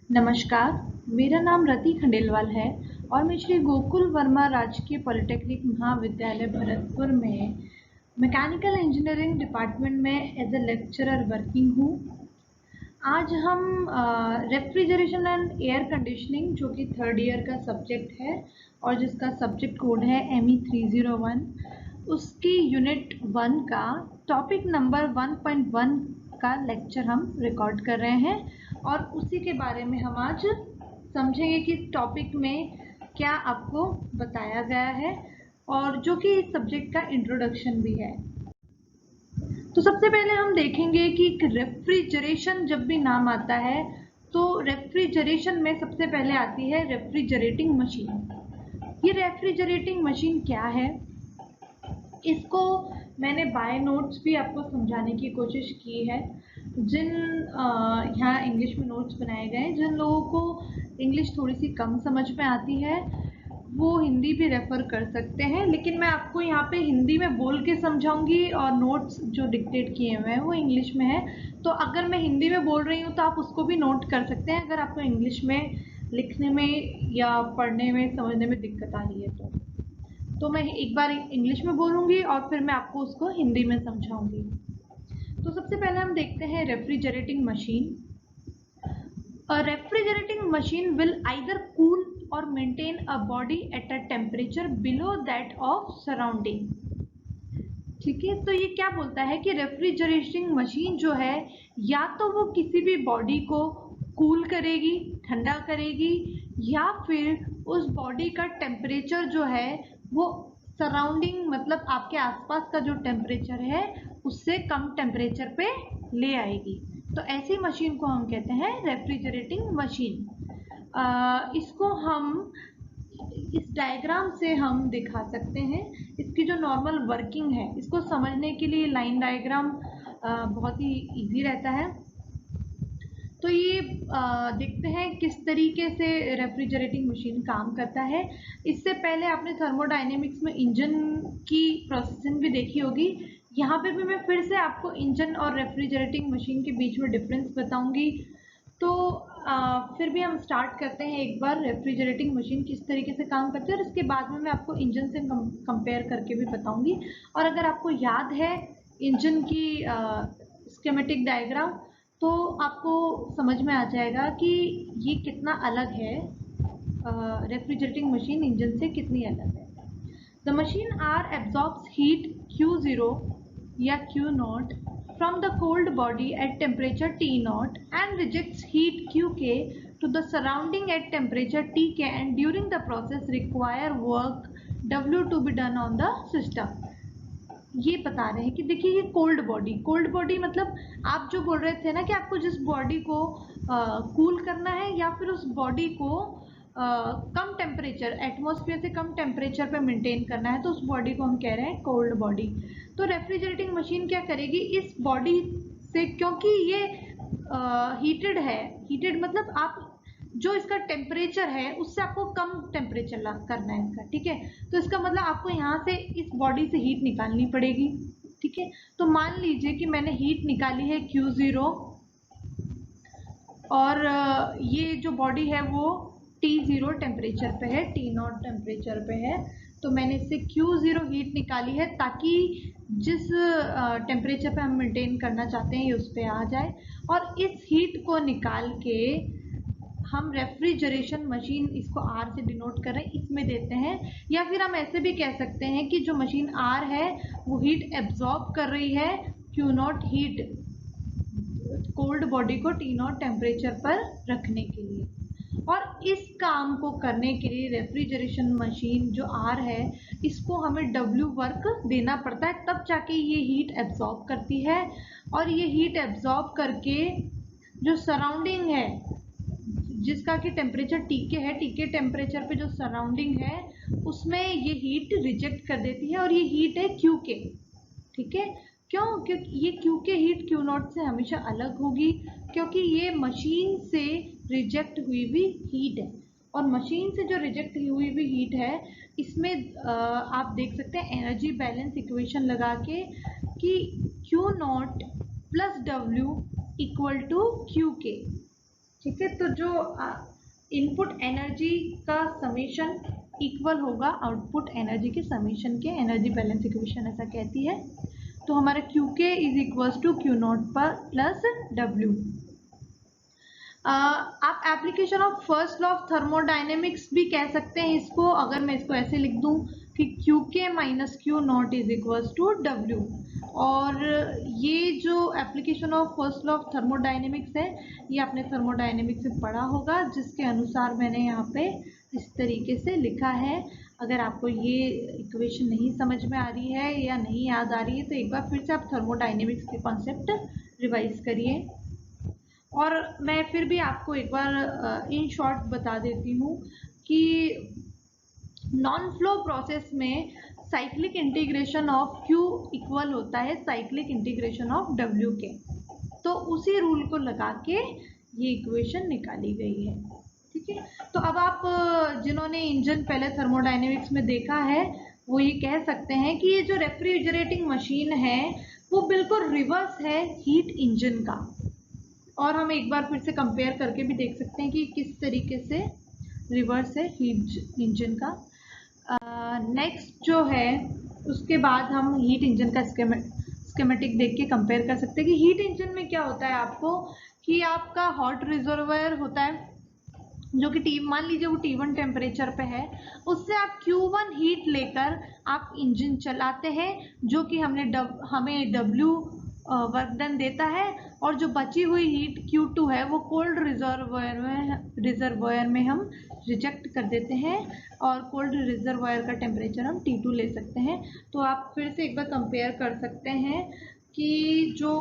नमस्कार, मेरा नाम रति खंडेलवाल है और मैं श्री गोकुल वर्मा राजकीय पॉलिटेक्निक महाविद्यालय भरतपुर में मैकेनिकल इंजीनियरिंग डिपार्टमेंट में एज ए लेक्चरर वर्किंग हूँ। आज हम रेफ्रिजरेशन एंड एयर कंडीशनिंग जो कि थर्ड ईयर का सब्जेक्ट है और जिसका सब्जेक्ट कोड है ME301, उसकी यूनिट 1 का टॉपिक नंबर 1.1 का लेक्चर हम रिकॉर्ड कर रहे हैं और उसी के बारे में हम आज समझेंगे कि टॉपिक में क्या आपको बताया गया है और जो कि इस सब्जेक्ट का इंट्रोडक्शन भी है। तो सबसे पहले हम देखेंगे कि रेफ्रिजरेशन जब भी नाम आता है तो रेफ्रिजरेशन में सबसे पहले आती है रेफ्रिजरेटिंग मशीन। ये रेफ्रिजरेटिंग मशीन क्या है, इसको मैंने बाय नोट्स भी आपको समझाने की कोशिश की है। जिन यहाँ इंग्लिश में नोट्स बनाए गए हैं, जिन लोगों को इंग्लिश थोड़ी सी कम समझ में आती है वो हिंदी भी रेफ़र कर सकते हैं, लेकिन मैं आपको यहाँ पे हिंदी में बोल के समझाऊंगी और नोट्स जो डिक्टेट किए हुए हैं वो इंग्लिश में है। तो अगर मैं हिंदी में बोल रही हूँ तो आप उसको भी नोट कर सकते हैं अगर आपको इंग्लिश में लिखने में या पढ़ने में समझने में दिक्कत आ रही है तो मैं एक बार इंग्लिश में बोलूँगी और फिर मैं आपको उसको हिंदी में समझाऊंगी। तो सबसे पहले हम देखते हैं refrigerating machine. A refrigerating machine will either cool or maintain a body at a temperature below that of surrounding। ठीक है, तो ये क्या बोलता है कि रेफ्रिजरेटिंग मशीन जो है या तो वो किसी भी बॉडी को कूल करेगी, ठंडा करेगी, या फिर उस बॉडी का टेम्परेचर जो है वो सराउंडिंग मतलब आपके आसपास का जो टेम्परेचर है उससे कम टेम्परेचर पे ले आएगी। तो ऐसी मशीन को हम कहते हैं रेफ्रिजरेटिंग मशीन। इसको हम इस डायग्राम से हम दिखा सकते हैं। इसकी जो नॉर्मल वर्किंग है, इसको समझने के लिए लाइन डायग्राम बहुत ही इजी रहता है। तो ये देखते हैं किस तरीके से रेफ्रिजरेटिंग मशीन काम करता है। इससे पहले आपने थर्मोडायनेमिक्स में इंजन की प्रोसेसिंग भी देखी होगी। यहाँ पे भी मैं फिर से आपको इंजन और रेफ्रिजरेटिंग मशीन के बीच में डिफरेंस बताऊंगी। तो फिर भी हम स्टार्ट करते हैं एक बार रेफ्रिजरेटिंग मशीन किस तरीके से काम करती है और इसके बाद में मैं आपको इंजन से कंपेयर करके भी बताऊंगी। और अगर आपको याद है इंजन की स्कीमेटिक डायग्राम तो आपको समझ में आ जाएगा कि ये कितना अलग है, रेफ्रिजरेटिंग मशीन इंजन से कितनी अलग है। The machine are absorbs heat Q0 या Q0 from the cold body at temperature T0 and rejects heat Qk to the surrounding at temperature Tk and during the process require work W to be done on the system। ये बता रहे हैं कि देखिए ये cold body मतलब आप जो बोल रहे थे ना कि आपको जिस बॉडी को कूल करना है या फिर उस बॉडी को कम टेम्परेचर एटमॉस्फेयर से कम टेम्परेचर पे मेंटेन करना है तो उस बॉडी को हम कह रहे हैं कोल्ड बॉडी। तो रेफ्रिजरेटिंग मशीन क्या करेगी, इस बॉडी से, क्योंकि ये हीटेड है, हीटेड मतलब आप जो इसका टेम्परेचर है उससे आपको कम टेम्परेचर करना है इसका, ठीक है। तो इसका मतलब आपको यहाँ से इस बॉडी से हीट निकालनी पड़ेगी, ठीक है। तो मान लीजिए कि मैंने हीट निकाली है Q0 और ये जो बॉडी है वो T0 टेम्परेचर पे है, T0 टेम्परेचर पे है। तो मैंने इससे Q0 हीट निकाली है ताकि जिस टेम्परेचर पे हम मेंटेन करना चाहते हैं ये उस पर आ जाए और इस हीट को निकाल के हम रेफ्रिजरेशन मशीन, इसको R से डिनोट कर रहे हैं, इसमें देते हैं। या फिर हम ऐसे भी कह सकते हैं कि जो मशीन R है वो हीट एब्जॉर्ब कर रही है Q0 हीट कोल्ड बॉडी को T0 टेम्परेचर पर रखने के लिए। और इस काम को करने के लिए रेफ्रिजरेशन मशीन जो R है इसको हमें W वर्क देना पड़ता है, तब जाके ये हीट एब्जॉर्ब करती है। और ये हीट एब्जॉर्ब करके जो सराउंडिंग है जिसका कि टेम्परेचर Tk है, Tk टेम्परेचर पे जो सराउंडिंग है उसमें ये हीट रिजेक्ट कर देती है और ये हीट है Qk, ठीक है। क्यों? क्योंकि ये Qk हीट Q0 से हमेशा अलग होगी क्योंकि ये मशीन से रिजेक्ट हुई हुई हीट है और मशीन से जो रिजेक्ट हुई हुई हीट है इसमें आप देख सकते हैं एनर्जी बैलेंस इक्वेशन लगा के कि Q0 plus W equal to Qk, ठीक है, तो जो इनपुट एनर्जी का समेशन इक्वल होगा आउटपुट एनर्जी के समेशन के, एनर्जी बैलेंस इक्वेशन ऐसा कहती है। तो हमारा Q K is equals to Q naught पर प्लस डब्ल्यू। आप application of first law of thermodynamics भी कह सकते हैं इसको, अगर मैं इसको ऐसे लिख दूं कि Q K minus Q naught is equals to W. और ये जो application of first law of thermodynamics है, ये आपने थर्मोडाइनेमिक्स में पढ़ा होगा, जिसके अनुसार मैंने यहाँ पे इस तरीके से लिखा है। अगर आपको ये इक्वेशन नहीं समझ में आ रही है या नहीं याद आ रही है तो एक बार फिर से आप थर्मोडाइनेमिक्स के कॉन्सेप्ट रिवाइज करिए। और मैं फिर भी आपको एक बार इन शॉर्ट बता देती हूँ कि नॉन फ्लो प्रोसेस में cyclic integration of Q equal होता है साइक्लिक इंटीग्रेशन ऑफ W के। तो उसी रूल को लगा के ये इक्वेशन निकाली गई है। ठीक है, तो अब आप जिन्होंने इंजन पहले थर्मोडाइनेमिक्स में देखा है वो ये कह सकते हैं कि ये जो रेफ्रिजरेटिंग मशीन है वो बिल्कुल रिवर्स है हीट इंजन का। और हम एक बार फिर से कंपेयर करके भी देख सकते हैं कि किस तरीके से रिवर्स है हीट इंजन का। नेक्स्ट जो है उसके बाद हम हीट इंजन का स्कीमेटिक देख के कंपेयर कर सकते हैं कि हीट इंजन में क्या होता है आपको, कि आपका हॉट रिजर्वायर होता है जो कि मान लीजिए वो T1 टेम्परेचर पे है, उससे आप Q1 हीट लेकर आप इंजन चलाते हैं जो कि हमें W वर्क डन देता है। और जो बची हुई हीट Q2 है वो कोल्ड रिजर्वायर में हम रिजेक्ट कर देते हैं और कोल्ड रिजर्वायर का टेम्परेचर हम T2 ले सकते हैं। तो आप फिर से एक बार कंपेयर कर सकते हैं कि जो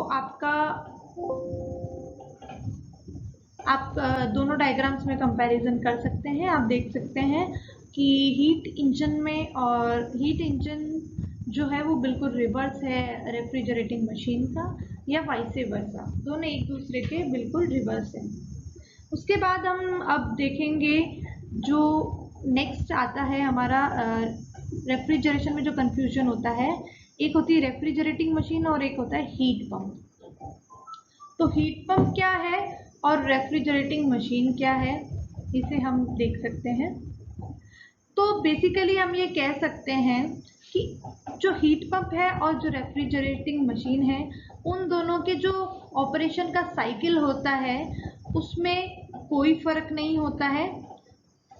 आप दोनों डायग्राम्स में कंपैरिजन कर सकते हैं। आप देख सकते हैं कि हीट इंजन में और हीट इंजन जो है वो बिल्कुल रिवर्स है रेफ्रिजरेटिंग मशीन का, या वाइस वर्सा, दोनों एक दूसरे के बिल्कुल रिवर्स हैं। उसके बाद हम अब देखेंगे जो नेक्स्ट आता है हमारा रेफ्रिजरेशन में जो कंफ्यूजन होता है, एक होती है रेफ्रिजरेटिंग मशीन और एक होता है हीट पंप। तो हीट पंप क्या है और रेफ्रिजरेटिंग मशीन क्या है, इसे हम देख सकते हैं। तो बेसिकली हम ये कह सकते हैं कि जो हीट पंप है और जो रेफ्रिजरेटिंग मशीन है, उन दोनों के जो ऑपरेशन का साइकिल होता है उसमें कोई फर्क नहीं होता है।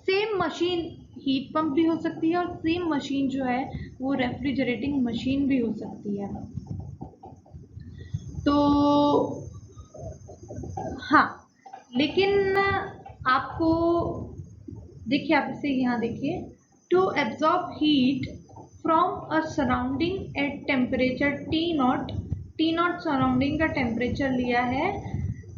सेम मशीन हीट पंप भी हो सकती है और सेम मशीन जो है वो रेफ्रिजरेटिंग मशीन भी हो सकती है। तो हाँ, लेकिन आपको देखिए, आप इसे यहाँ देखिए, to absorb heat from a surrounding at temperature T0 surrounding का टेम्परेचर लिया है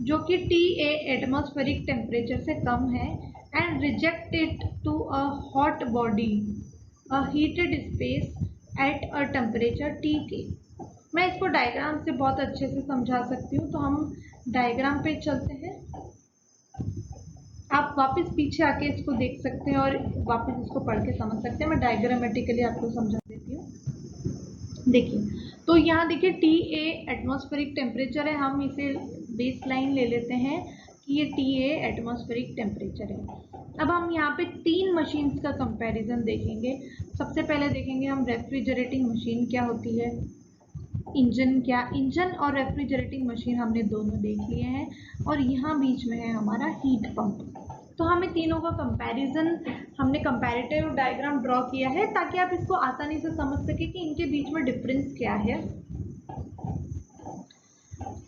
जो कि TA एटमॉस्फेरिक टेम्परेचर से कम है, and reject it to a hot body a heated space at a temperature TK। मैं इसको डायग्राम से बहुत अच्छे से समझा सकती हूँ, तो हम डायग्राम पे चलते हैं। आप वापस पीछे आके इसको देख सकते हैं और वापस इसको पढ़ के समझ सकते हैं। मैं डायग्रामेटिकली आपको समझा देती हूँ। देखिए, तो यहाँ देखिए TA एटमॉस्फेरिक टेम्परेचर है, हम इसे बेस लाइन ले लेते हैं कि ये TA एटमॉस्फेरिक टेम्परेचर है। अब हम यहाँ पे तीन मशीन्स का कंपैरिजन देखेंगे। सबसे पहले देखेंगे हम रेफ्रिजरेटिंग मशीन क्या होती है, इंजन और रेफ्रिजरेटिंग मशीन हमने दोनों देख लिए हैं, और यहाँ बीच में है हमारा हीट पंप। तो हमें तीनों का कंपैरिजन, हमने कंपैरेटिव डायग्राम ड्रॉ किया है ताकि आप इसको आसानी से समझ सके कि इनके बीच में डिफरेंस क्या है।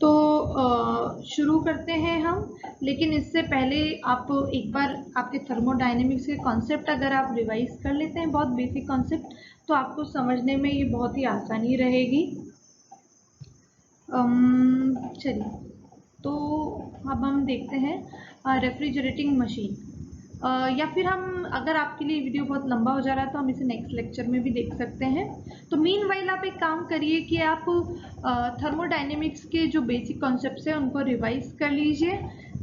तो शुरू करते हैं हम, लेकिन इससे पहले आप एक बार आपके थर्मोडायनेमिक्स के कॉन्सेप्ट अगर आप रिवाइज कर लेते हैं, बहुत बेसिक कॉन्सेप्ट, तो आपको समझने में ये बहुत ही आसानी रहेगी। चलिए, तो अब हम देखते हैं रेफ्रिजरेटिंग मशीन, या फिर हम, अगर आपके लिए वीडियो बहुत लंबा हो जा रहा है तो हम इसे नेक्स्ट लेक्चर में भी देख सकते हैं। तो मीनवाइल आप एक काम करिए कि आप थर्मोडायनेमिक्स के जो बेसिक कॉन्सेप्ट्स हैं उनको रिवाइज कर लीजिए,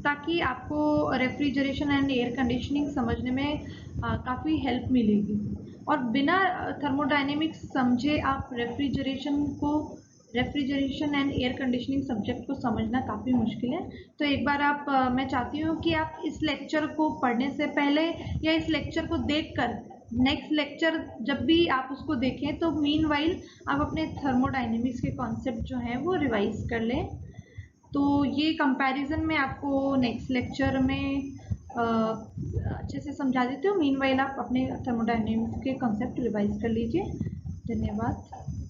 ताकि आपको रेफ्रिजरेशन एंड एयर कंडीशनिंग समझने में काफ़ी हेल्प मिलेगी। और बिना थर्मोडायनेमिक्स समझे आप रेफ्रिजरेशन को refrigeration and air conditioning subject को समझना काफ़ी मुश्किल है। तो एक बार आप मैं चाहती हूँ कि आप इस लेक्चर को पढ़ने से पहले या इस लेक्चर को देखकर नेक्स्ट लेक्चर जब भी आप उसको देखें तो मीनवाइल आप अपने थर्मोडायनेमिक्स के कॉन्सेप्ट जो हैं वो रिवाइज कर लें। तो ये कंपैरिजन में आपको नेक्स्ट लेक्चर में अच्छे से समझा देती हूँ। मीनवाइल आप अपने थर्मोडायनेमिक्स के कॉन्सेप्ट रिवाइज कर लीजिए। धन्यवाद।